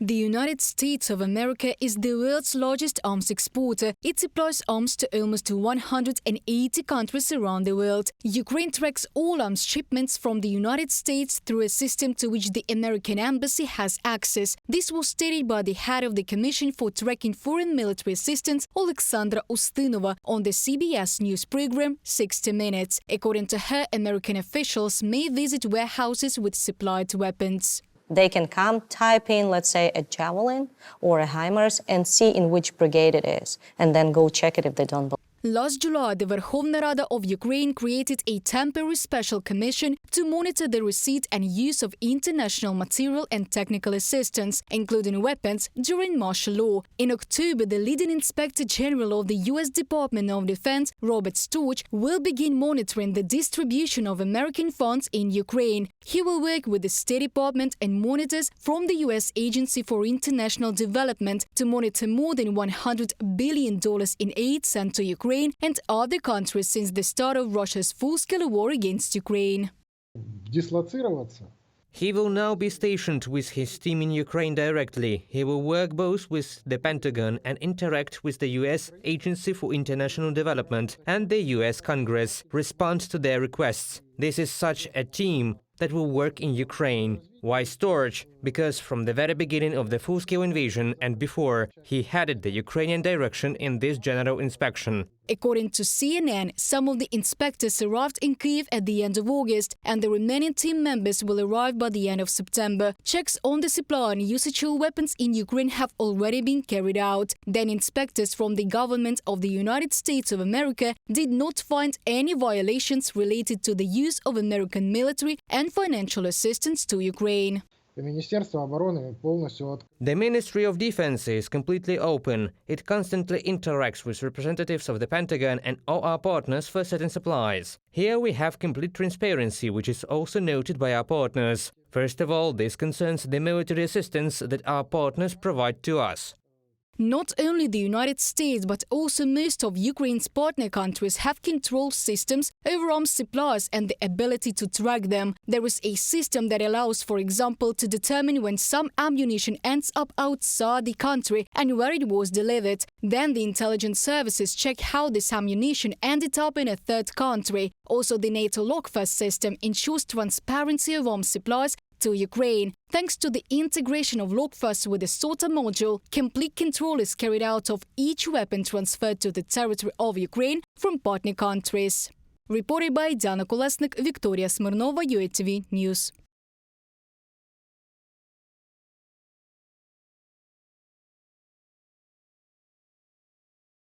The United States of America is the world's largest arms exporter. It supplies arms to almost 180 countries around the world. Ukraine tracks all arms shipments from the United States through a system to which the American embassy has access. This was stated by the head of the Commission for Tracking Foreign Military Assistance, Alexandra Ustinova, on the CBS News program 60 Minutes. According to her, American officials may visit warehouses with supplied weapons. They can come, type in, let's say, a Javelin or a HIMARS and see in which brigade it is, and then go check it if they don't believe. Last July, the Verkhovna Rada of Ukraine created a temporary special commission to monitor the receipt and use of international material and technical assistance, including weapons, during martial law. In October, the leading Inspector General of the U.S. Department of Defense, Robert Storch, will begin monitoring the distribution of American funds in Ukraine. He will work with the State Department and monitors from the U.S. Agency for International Development to monitor more than $100 billion in aid sent to Ukraine and other countries since the start of Russia's full-scale war against Ukraine. He will now be stationed with his team in Ukraine directly. He will work both with the Pentagon and interact with the U.S. Agency for International Development and the U.S. Congress, respond to their requests. This is such a team that will work in Ukraine. Why Storch? Because from the very beginning of the full-scale invasion and before, he headed the Ukrainian direction in this general inspection. According to CNN, some of the inspectors arrived in Kyiv at the end of August, and the remaining team members will arrive by the end of September. Checks on the supply and usage of weapons in Ukraine have already been carried out. Then inspectors from the government of the United States of America did not find any violations related to the use of American military and financial assistance to Ukraine. The Ministry of Defense is completely open. It constantly interacts with representatives of the Pentagon and all our partners for certain supplies. Here we have complete transparency, which is also noted by our partners. First of all, this concerns the military assistance that our partners provide to us. Not only the United States, but also most of Ukraine's partner countries have control systems over arms supplies and the ability to track them. There is a system that allows, for example, to determine when some ammunition ends up outside the country and where it was delivered. Then the intelligence services check how this ammunition ended up in a third country. Also, the NATO LOGFAS system ensures transparency of arms supplies to Ukraine. Thanks to the integration of LOGFAS with the SOTA module, complete control is carried out of each weapon transferred to the territory of Ukraine from partner countries. Reported by Diana Kolesnik, Victoria Smirnova, UATV News.